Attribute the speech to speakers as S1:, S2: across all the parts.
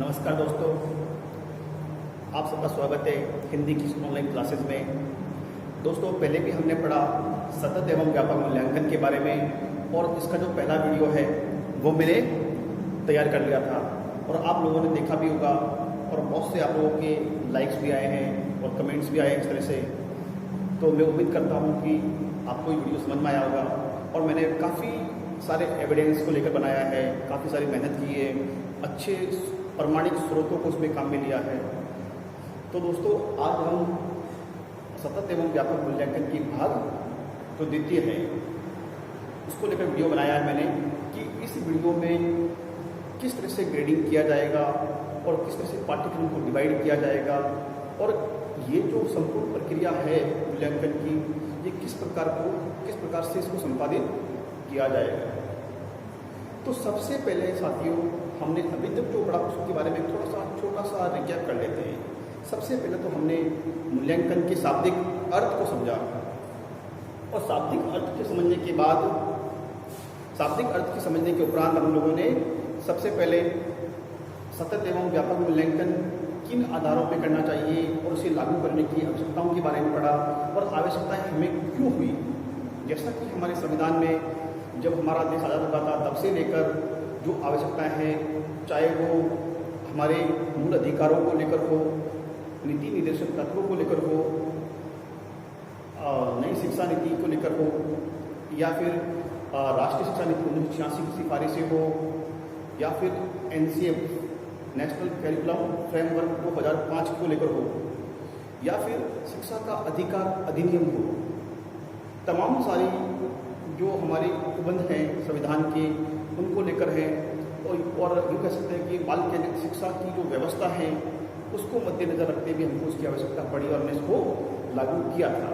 S1: नमस्कार दोस्तों, आप सबका स्वागत है हिंदी की ऑनलाइन क्लासेस में। दोस्तों, पहले भी हमने पढ़ा सतत एवं व्यापक मूल्यांकन के बारे में और इसका जो पहला वीडियो है वो मैंने तैयार कर लिया था और आप लोगों ने देखा भी होगा और बहुत से आप लोगों के लाइक्स भी आए हैं और कमेंट्स भी आए इस तरह से। तो मैं उम्मीद करता हूँ कि आपको ये वीडियो समझ में आया होगा और मैंने काफ़ी सारे एविडेंस को लेकर बनाया है, काफ़ी सारी मेहनत की है, अच्छे प्रमाणिक स्रोतों को उसमें काम में लिया है। तो दोस्तों, आज हम सतत एवं व्यापक मूल्यांकन की भाग जो द्वितीय है उसको लेकर वीडियो बनाया है मैंने कि इस वीडियो में किस तरह से ग्रेडिंग किया जाएगा और किस तरह से पाठ्यक्रम को डिवाइड किया जाएगा और ये जो संपूर्ण प्रक्रिया है मूल्यांकन की, ये किस प्रकार से इसको संपादित किया जाएगा। तो सबसे पहले साथियों, हमने अभी तक जो पढ़ा उसके बारे में छोटा सा रिकैप कर लेते हैं। सबसे पहले तो हमने मूल्यांकन के शाब्दिक अर्थ को समझा और शाब्दिक अर्थ के समझने के बाद शाब्दिक अर्थ के समझने के उपरांत हम लोगों ने सबसे पहले सतत एवं व्यापक मूल्यांकन किन आधारों पर करना चाहिए और उसे लागू करने की आवश्यकताओं के बारे में पढ़ा और आवश्यकताएं हमें क्यों हुई। जैसा कि हमारे संविधान में जब हमारा देश आज़ाद हुआ था तब से लेकर जो आवश्यकताएं हैं, चाहे वो हमारे मूल अधिकारों को लेकर हो, नीति निर्देशक तत्वों को लेकर हो, नई शिक्षा नीति को लेकर हो, या फिर राष्ट्रीय शिक्षा नीति 1986 की सिफारिशें हो, या फिर NCF नेशनल करिकुलम फ्रेमवर्क 2005 को लेकर हो, या फिर शिक्षा का अधिकार अधिनियम हो, तमाम सारी जो हमारे उपबंध हैं संविधान के उनको लेकर है और यूँ कह सकते हैं कि बाल केंद्रित शिक्षा की जो व्यवस्था है उसको मद्देनजर रखते हुए हमको उसकी आवश्यकता पड़ी और हमने इसको लागू किया था।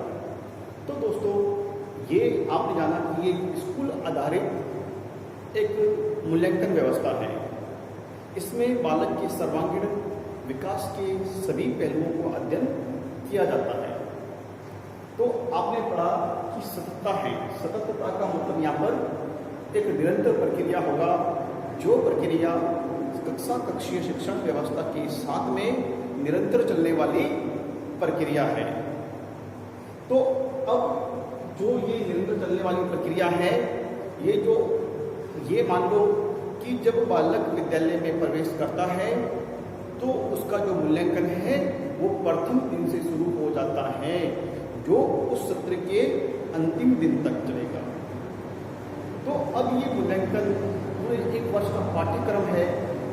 S1: तो दोस्तों, ये आपने जाना कि ये स्कूल आधारित एक मूल्यांकन व्यवस्था है। इसमें बालक के सर्वांगीण विकास के सभी पहलुओं को अध्ययन किया जाता है। तो आपने पढ़ा कि सततता है। सततता का मतलब यहाँ पर एक निरंतर प्रक्रिया होगा, जो प्रक्रिया कक्षीय शिक्षण व्यवस्था के साथ में निरंतर चलने वाली प्रक्रिया है। तो अब जो ये निरंतर चलने वाली प्रक्रिया है, ये मान लो कि जब बालक विद्यालय में प्रवेश करता है तो उसका जो मूल्यांकन है वो प्रथम दिन से शुरू हो जाता है, जो उस सत्र के अंतिम दिन तक चलेगा। तो अब ये मूल्यांकन पूरे एक वर्ष का पाठ्यक्रम है,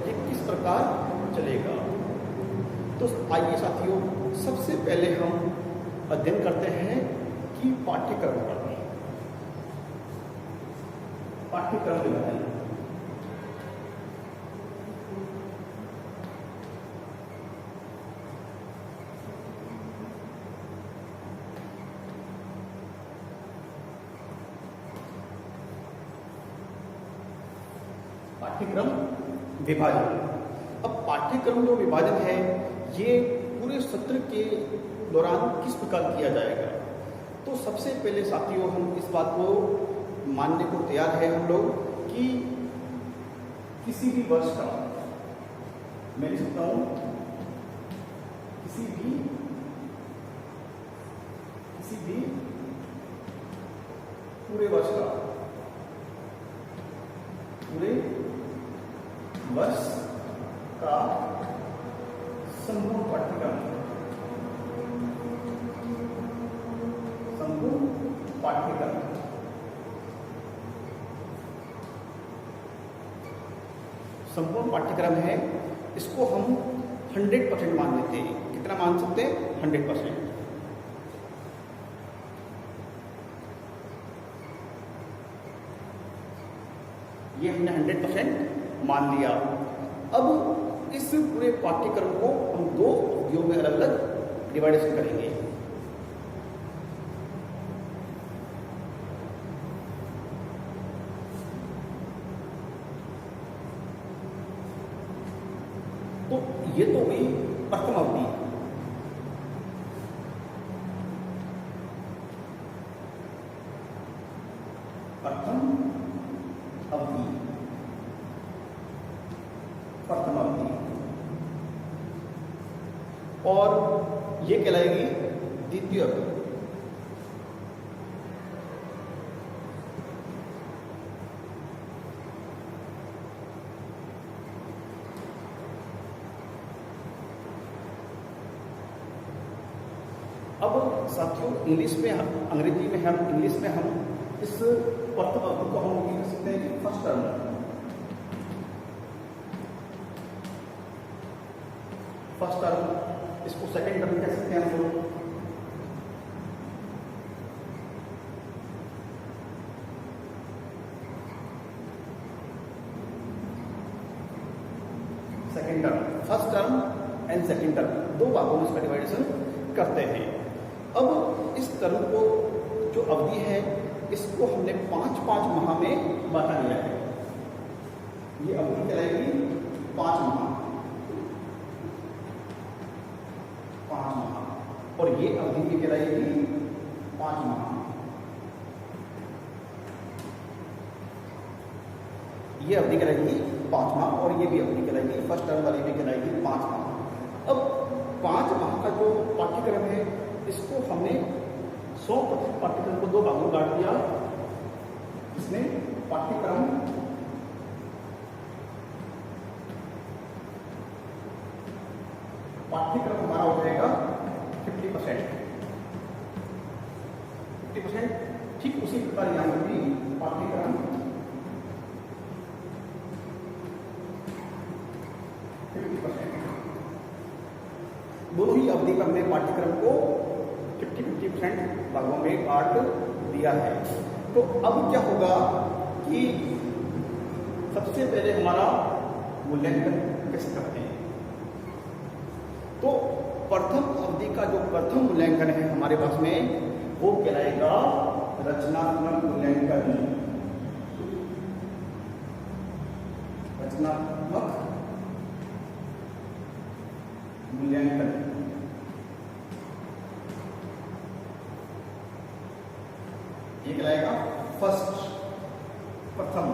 S1: ये किस प्रकार चलेगा। तो आइए साथियों, सबसे पहले हम अध्ययन करते हैं कि पाठ्यक्रम पढ़ते हैं। पाठ्यक्रम विभाजन। पाठ्यक्रम विभाजन। अब पाठ्यक्रम जो विभाजन है ये पूरे सत्र के दौरान किस प्रकार किया जाएगा। तो सबसे पहले साथियों, हम इस बात को मानने को तैयार है हम लोग कि किसी भी वर्ष का, मैं लिख सकता हूं, किसी भी पूरे वर्ष का, पूरे वर्ष का संपूर्ण पाठ्यक्रम, संपूर्ण पाठ्यक्रम है, इसको हम 100% मान लेते हैं। कितना मान सकते हैं? 100%। ये हमने 100% मान लिया। अब इस पूरे पाठ्यक्रम को हम दो अवधियों में अलग अलग डिवाइडेशन करेंगे। तो ये तो हुई प्रथम अवधि। प्रथम अवधि और ये कहलाएगी द्वितीय अवधि। अब साथियों इंग्लिश में अंग्रेजी में हम इंग्लिश में हम इस प्रथम अवधि को हम लिख सकते हैं कि फर्स्ट टर्म। फर्स्ट टर्म, इसको सेकंड टर्म कह सकते हैं हम लोग। Second term, first term and second term, दो भागों में इसका डिवाइडेशन करते हैं। अब इस टर्म को जो अवधि है इसको हमने 5-5 माह में बांटा गया है। ये अवधि कहलाएगी 5 माह, और ये अवधि भी कहलाएगी 5 माह। ये अवधि कहलाएगी 5 माह और ये भी अवधि कहलाएगी, फर्स्ट टर्म वाली भी कहलाएगी 5 माह। अब 5 माह का जो पाठ्यक्रम है इसको हमने 100% पाठ्यक्रम को 2 भागों में बांट दिया। इसमें पाठ्यक्रम हमारा हो जाएगा 50%। ठीक उसी प्रकार यहाँ पर भी पाठ्यक्रम 50%। दोनों ही अवधि पर हमने पाठ्यक्रम को 50% भागों में बांट दिया है। तो अब क्या होगा कि सबसे पहले हमारा मूल्यांकन कैसे करते हैं। तो प्रथम अवधि का जो प्रथम मूल्यांकन है हमारे पास में वो कहलाएगा रचनात्मक मूल्यांकन। रचनात्मक मूल्यांकन, ये कहलाएगा फर्स्ट, प्रथम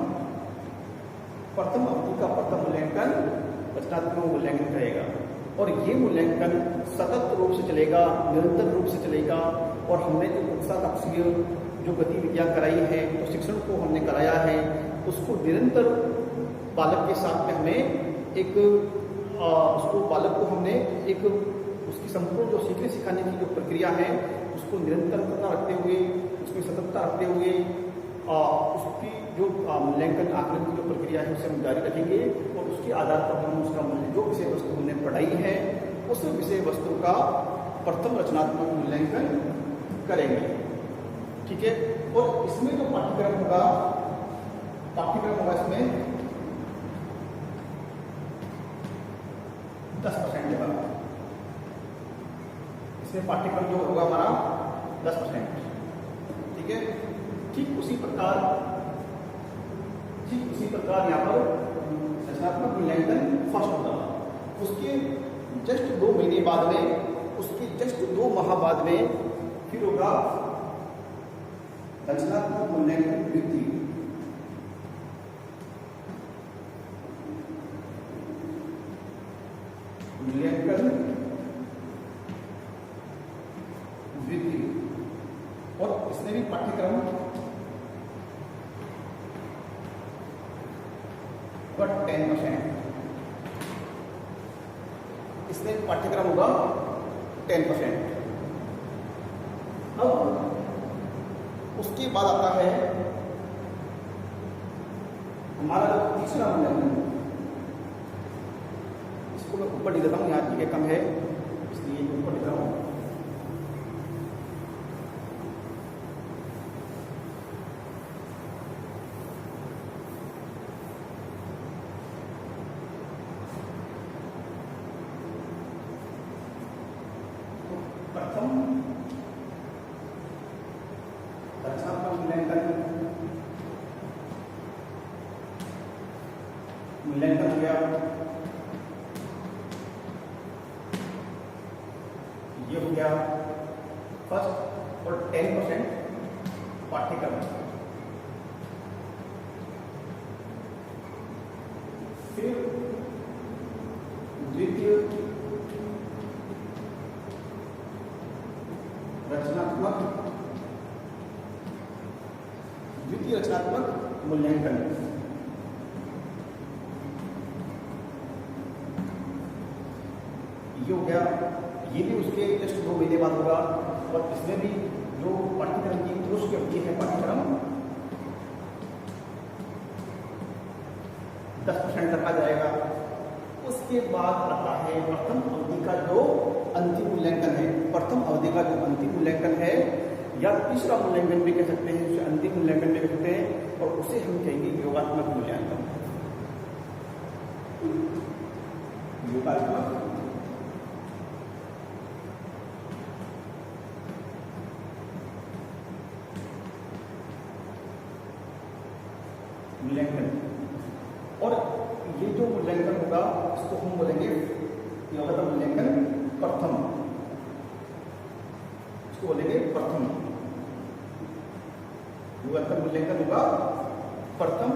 S1: अवधि का प्रथम मूल्यांकन रचनात्मक मूल्यांकन करेगा। और ये मूल्यांकन सतत रूप से चलेगा, निरंतर रूप से चलेगा। और हमने जो कक्षा तपसील जो गतिविधियां कराई है, जो शिक्षण को हमने कराया है, उसको निरंतर बालक के साथ में हमें एक उसको बालक को हमने एक उसकी संपूर्ण जो सीखने सिखाने की जो प्रक्रिया है उसको निरंतरता रखते हुए, उसमें सततता रखते हुए उसकी जो मूल्यांकन आकलन की जो प्रक्रिया है उसे हम जारी रखेंगे। और उसके आधार पर हम उसका जो विषय वस्तु हमने पढ़ाई है उस विषय वस्तु का प्रथम रचनात्मक मूल्यांकन करेंगे। ठीक है। और इसमें जो पाठ्यक्रम होगा इसमें 10% होगा। इसमें पाठ्यक्रम जो होगा हमारा 10%। ठीक है। ठीक उसी प्रकार यहाँ पर रचनात्मक मूल्यांकन फर्स्ट होगा। उसके जस्ट 2 महीने बाद में, उसके जस्ट 2 माह बाद में फिर होगा रचनात्मक मूल्यांकन द्वितीय। मूल्यांकन द्वितीय, और इसमें भी पाठ्यक्रम 10%। इसमें पाठ्यक्रम होगा 10%। अब उसके बाद आता है हमारा जो तीसरा मूल्यांकन। इसको मैं ऊपर लिख देता हूँ, यहाँ जगह कम है इसलिए ऊपर लिख रहा हूँ। प्रथम रचनात्मक मूल्यांकन हो गया। ये हो गया फर्स्ट, और 10% पाठ्यक्रम। फिर द्वितीय द्वितीय रचनात्मक मूल्यांकन। ये हो गया, ये भी उसके जस्ट 2 महीने बाद होगा। और इसमें भी जो पाठ्यक्रम की कोर्स की अवधि है, पाठ्यक्रम 10% रखा जाएगा। उसके बाद आता है प्रथम अवधि का जो अंतिम मूल्यांकन है। प्रथम अवधि का जो अंतिम मूल्यांकन है या तीसरा मूल्यांकन भी कह सकते हैं, उसे अंतिम मूल्यांकन भी कह सकते हैं, और उसे हम कहेंगे योगात्मक मूल्यांकन। योगात्मक मूल्यांकन। और ये जो मूल्यांकन होगा इसको हम बोलेंगे योगात्मक मूल्यांकन प्रथम, इसको बोलेंगे प्रथम। योगात्मक मूल्यांकन होगा प्रथम,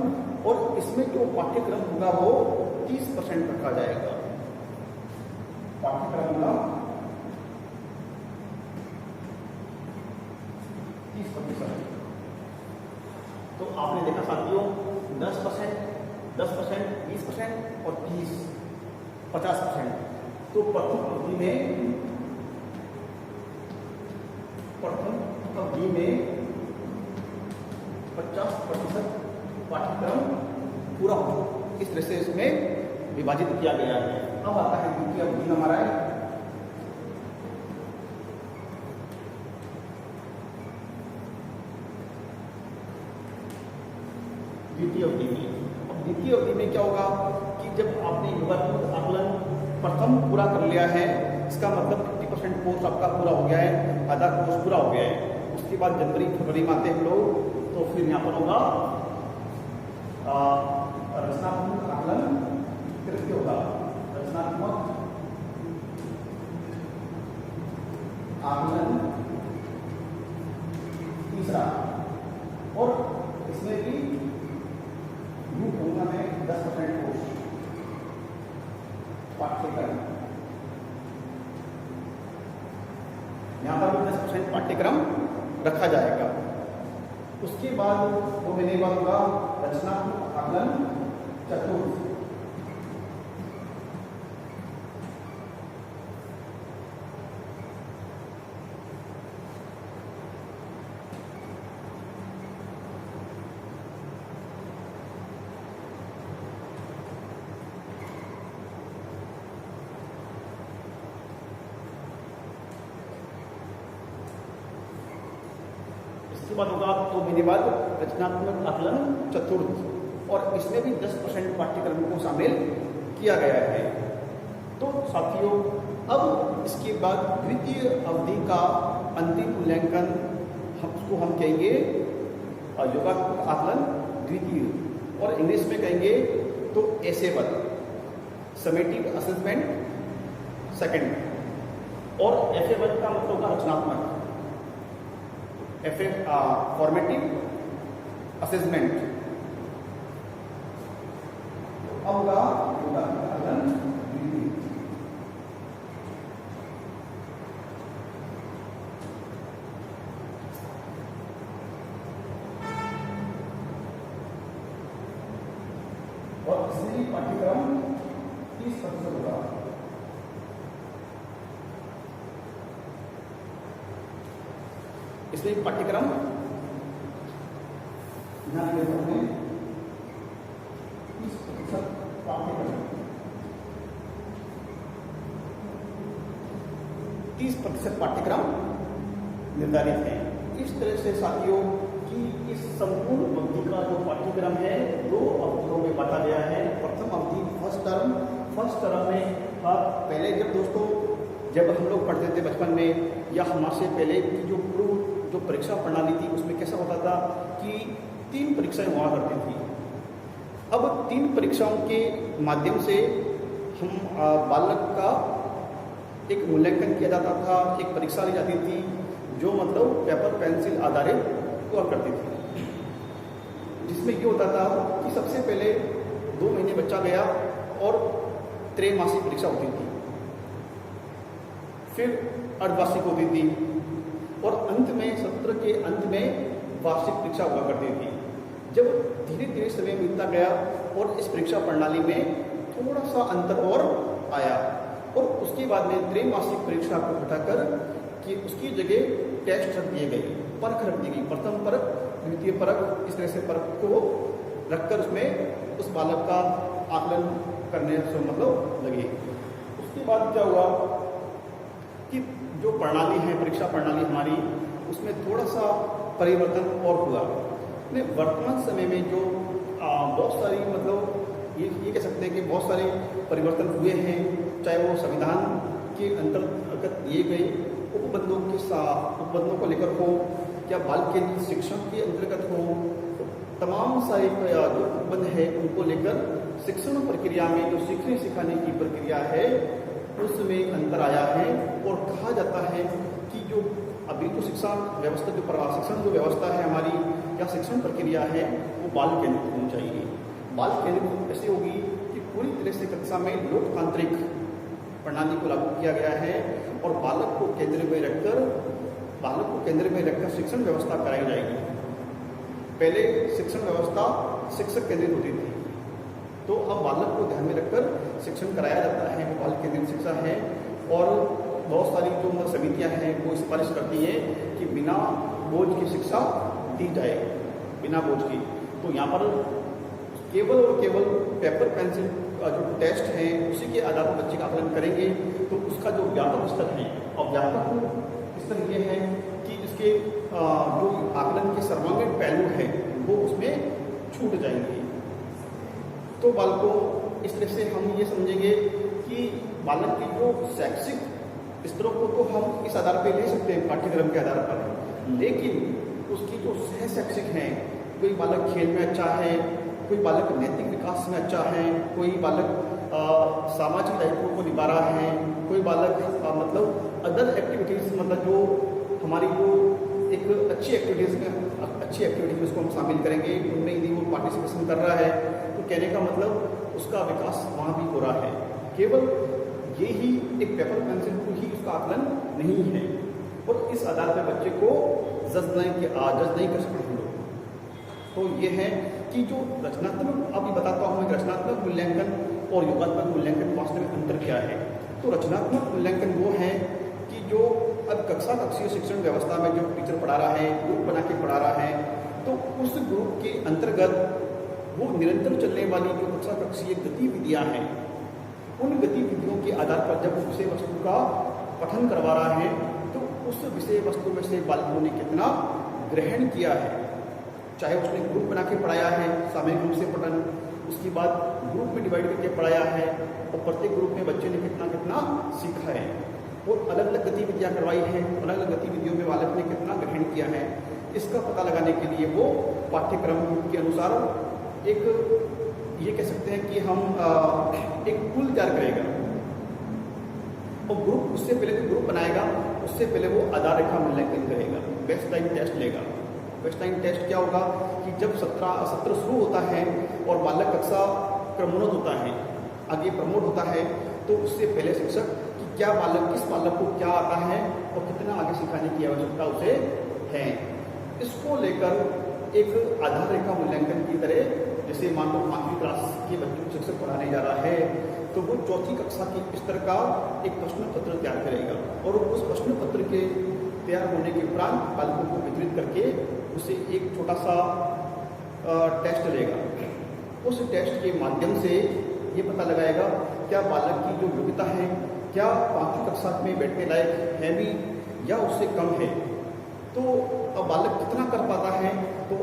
S1: और इसमें जो पाठ्यक्रम होगा वो 30% रखा जाएगा। पाठ्यक्रम होगा 30%। तो आपने देखा साथियों, 10%, 10%, 20% और 30, 50%। तो प्रथम अवधि में 50% पाठ्यक्रम पूरा हो, इस तरह से इसमें विभाजित किया गया है। अब आता है द्वितीय अवधि में हमारा द्वितीय अवधि में। अब द्वितीय अवधि में क्या होगा कि जब आपने योगात्मक आकलन प्रथम पूरा कर लिया है, इसका मतलब 50% कोर्स आपका पूरा हो गया है, आधा कोर्स पूरा हो गया है। उसके बाद जनवरी फरवरी में आते हैं हम लोग, तो फिर यहाँ पर होगा रचनात्मक आकलन तृतीय होगा। रचनात्मक आकलन तीसरा, और इसमें भी ग्रुप होगा में 10% कोर्स पाठ्यक्रम। यहाँ पर भी 10% पाठ्यक्रम रखा जाएगा। उसके बाद 2 महीने बाद होगा रचनात्मक आकलन चतुर्थ। इसके बाद होगा 2 महीने बाद रचनात्मक आकलन चतुर्थ, और इसमें भी 10% पाठ्यक्रम को शामिल किया गया है। तो साथियों, अब इसके बाद द्वितीय अवधि का अंतिम मूल्यांकन उसको हम कहेंगे योगात्मक आकलन द्वितीय, और इंग्लिश में कहेंगे तो SA1 समेटिव असेसमेंट सेकंड, और FA1 का मतलब होगा रचनात्मक, फॉर्मेटिव असेसमेंट। अब होगा योगात्मक आकलन द्वितीय। और इसमें पाठ्यक्रम 30% होगा। इसलिए पाठ्यक्रम ध्यान देते हैं 30% पाठ्यक्रम, 30% पाठ्यक्रम निर्धारित है। इस तरह से साथियों कि इस संपूर्ण अवधि का जो पाठ्यक्रम है 2 अवधियों में बांटा गया है। प्रथम अवधि फर्स्ट टर्म में पहले जब हम लोग पढ़ते थे बचपन में, या हमारे पहले की जो जो परीक्षा प्रणाली थी उसमें कैसा होता था कि 3 परीक्षाएं हुआ करती थी। अब 3 परीक्षाओं के माध्यम से हम बालक का एक मूल्यांकन किया जाता था, एक परीक्षा ली जाती थी जो मतलब पेपर पेंसिल आधारित हुआ करती थी, जिसमें ये होता था कि सबसे पहले 2 महीने बच्चा गया और त्रैमासिक परीक्षा होती थी, फिर अर्धवार्षिक होती थी, और अंत में सत्र के अंत में वार्षिक परीक्षा हुआ करती थी। धीरे समय बीतता गया और इस परीक्षा प्रणाली में थोड़ा सा अंतर और आया, और उसके बाद में त्रैमासिक परीक्षा को हटाकर कि उसकी जगह टेस्ट रख दिए गए, परख रख दी गई, प्रथम परख, द्वितीय परख, इस तरह से परख को रखकर उसमें उस बालक का आकलन करने से मतलब लगे। उसके बाद क्या हुआ कि जो प्रणाली है, परीक्षा प्रणाली हमारी, उसमें थोड़ा सा परिवर्तन और हुआ। वर्तमान समय में जो बहुत सारी मतलब ये कह सकते हैं कि बहुत सारे परिवर्तन हुए हैं, चाहे वो संविधान के अंतर्गत दिए गए उपबंधों को लेकर हो या बाल केंद्रित शिक्षण के अंतर्गत हो, तमाम सारे जो उपबंध है उनको लेकर शिक्षण प्रक्रिया में जो सीखने सिखाने की प्रक्रिया है उसमें अंतर आया है। और कहा जाता है कि जो अभी तो शिक्षा व्यवस्था शिक्षण जो व्यवस्था है हमारी या शिक्षण प्रक्रिया है वो बाल केंद्रित होनी चाहिए। बाल केंद्रित ऐसे होगी कि पूरी तरह से कक्षा में लोकतांत्रिक प्रणाली को लागू किया गया है और बालक को केंद्र में रखकर शिक्षण व्यवस्था कराई जाएगी। पहले शिक्षण व्यवस्था शिक्षक केंद्रित होती थी, तो अब बालक को ध्यान में रखकर शिक्षण कराया जाता है, वो बाल केंद्रित शिक्षा है। और बहुत सारी जो समितियां हैं वो सिफारिश करती है कि बिना बोझ की शिक्षा दी जाए, बिना बोझ की। तो यहाँ पर केवल और केवल पेपर पेंसिल जो टेस्ट है उसी के आधार पर बच्चे का आकलन करेंगे, तो उसका जो व्यापक स्तर है, और व्यापक स्तर ये है कि इसके जो आकलन के सर्वांगीण पहलू हैं वो उसमें छूट जाएंगे। तो बालकों इस तरह से हम ये समझेंगे कि बालक के जो शैक्षिक स्तरों को तो हम इस आधार पर ले सकते हैं पाठ्यक्रम के आधार पर, लेकिन उसकी जो सह शैक्षिक हैं, कोई बालक खेल में अच्छा है, कोई बालक नैतिक विकास में अच्छा है, कोई बालक सामाजिक दायित्वों को निभा रहा है, कोई बालक मतलब अदर एक्टिविटीज़ मतलब जो हमारी जो एक अच्छी एक्टिविटीज़ में उसको हम शामिल करेंगे, उनमें यदि वो पार्टिसिपेशन कर रहा है तो कहने का मतलब उसका विकास वहाँ भी हो रहा है। केवल ये ही एक पेपर पेंसिल को ही उसका आकलन नहीं है, और इस आधार पर बच्चे को जज नहीं कर सकते हम लोग। तो ये है कि जो रचनात्मक, अभी बताता हूँ मैं रचनात्मक मूल्यांकन और योगात्मक मूल्यांकन वास्तव में अंतर क्या है। तो रचनात्मक मूल्यांकन वो है कि जो अब कक्षीय शिक्षण व्यवस्था में जो टीचर पढ़ा रहा है, ग्रुप बना के पढ़ा रहा है, तो उस ग्रुप के अंतर्गत वो निरंतर चलने वाली जो कक्षीय गतिविधियाँ हैं, उन गतिविधियों के आधार पर जब विषय वस्तु का पठन करवा रहा है तो उस विषय वस्तु में से बालकों ने कितना ग्रहण किया है, चाहे उसने ग्रुप बना के पढ़ाया है, सामूहिक रूप से पठन, उसके बाद ग्रुप में डिवाइड करके पढ़ाया है, और प्रत्येक ग्रुप में बच्चे ने कितना कितना सीखा है, और अलग अलग गतिविधियाँ करवाई हैं, अलग अलग गतिविधियों में बालक ने कितना ग्रहण किया है, इसका पता लगाने के लिए वो पाठ्यक्रम के अनुसार एक ये कह सकते हैं कि हम एक टूल तैयार करेगा। और ग्रुप उससे पहले जो ग्रुप बनाएगा उससे पहले वो आधार रेखा मूल्यांकन करेगा, बेस्ट टाइम टेस्ट लेगा। बेस्ट टाइम टेस्ट क्या होगा कि जब सत्र शुरू होता है और बालक कक्षा क्रमोन्नत होता है, आगे प्रमोट होता है, तो उससे पहले शिक्षक कि किस बालक को क्या आता है और कितना आगे सिखाने की आवश्यकता उसे है, इसको लेकर एक आधार रेखा मूल्यांकन की तरह, जैसे मान लो 5वीं क्लास के बच्चों को शिक्षक पढ़ाने जा रहा है तो वो 4वीं कक्षा के स्तर का एक प्रश्न पत्र तैयार करेगा, और उस प्रश्न पत्र के तैयार होने के उपरांत बालकों को वितरित करके उसे एक छोटा सा टेस्ट लेगा। उस टेस्ट के माध्यम से ये पता लगाएगा क्या बालक की जो योग्यता है, क्या 5वीं कक्षा में बैठने लायक है भी या उससे कम है। तो अब बालक कितना कर पाता है, तो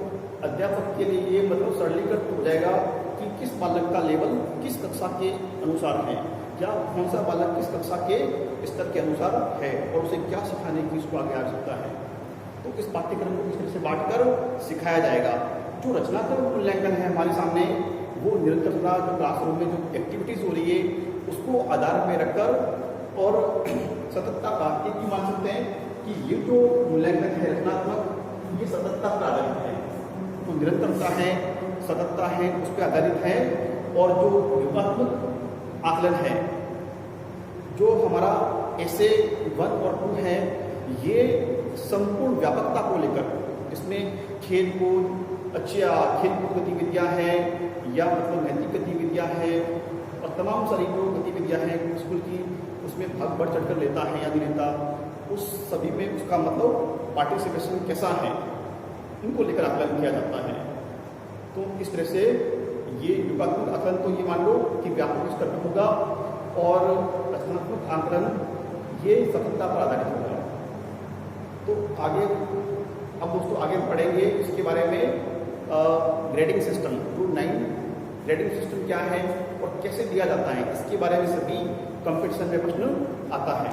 S1: अध्यापक के लिए ये मतलब सरलीकृत हो जाएगा कि किस बालक का लेवल किस कक्षा के अनुसार है, क्या कौन सा बालक किस कक्षा के स्तर के अनुसार है और उसे क्या सिखाने की उसको आगे आवश्यकता है। तो इस पाठ्यक्रम को इस तरह से बांटकर सिखाया जाएगा। जो रचनात्मक मूल्यांकन है हमारे सामने, वो निरंतरता जो क्लासरूम में जो एक्टिविटीज़ हो रही है उसको आधार में रखकर और सततता का एक ही मान सकते हैं कि ये जो मूल्यांकन है रचनात्मक, ये सततता पर आधारित है। तो निरंतरता है, सततता है, उस पर आधारित है। और जो योगात्मक आकलन है, जो हमारा ऐसे 1 और 2 है, ये संपूर्ण व्यापकता को लेकर, इसमें खेल कूद, अच्छी खेलकूद गतिविधियाँ हैं या मतलब नैतिक गतिविधियाँ हैं और तमाम सारी जो गतिविधियाँ हैं स्कूल की, उसमें भाग बढ़ चढ़ कर लेता है या नहीं लेता, उस सभी में उसका मतलब पार्टिसिपेशन कैसा है, इनको लेकर आकलन किया जाता है। तो इस तरह से ये योगात्मक आकलन तो ये मान लो कि व्यापक स्तर पर होगा और रचनात्मक आकलन ये सफलता पर आधारित होगा। तो आगे अब दोस्तों आगे बढ़ेंगे इसके बारे में grading system. Root 9 grading system क्या है और कैसे दिया जाता है, इसके बारे में सभी कंपटीशन में प्रश्न आता है।